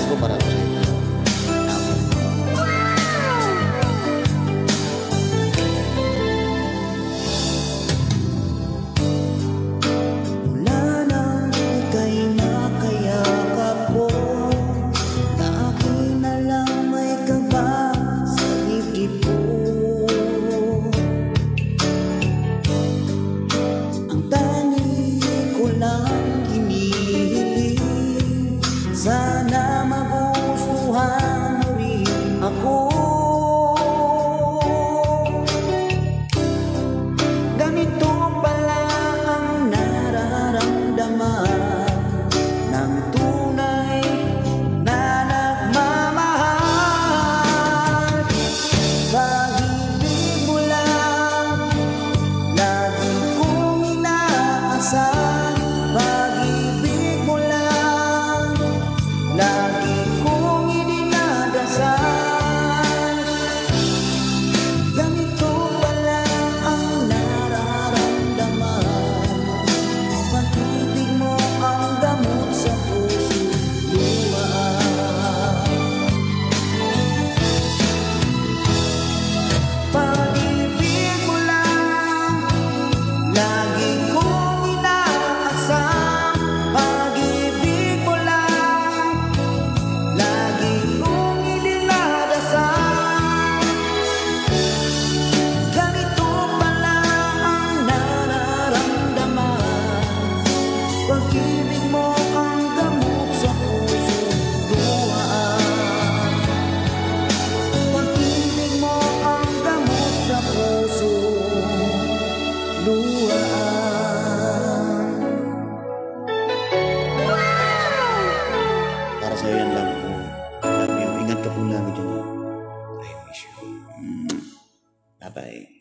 ko para sa inyo. Sana magustuhan mo rin ako. Ganito pala ang nararamdaman ng tunay na nagmamahal. Pag-ibig mo lang lagi kong inaasahan. Pag-ibig mo lang lagi kong idinadasal. Ganito pala ang nararamdaman. Pag-ibig mo ang gamot sa puso, luha. Pag-ibig mo lang lagi kong inaasam. Pag-ibig mo lang lagi kong idinadasal. Ganito pala ang nararamdaman. Pag-ibig mo ang gamot sa puso, luha. Pag-ibig mo ang gamot sa puso, luha. Para sa'yo yan lang po. Love you. Ingat ka po lagi dyan. I miss you. Bye-bye.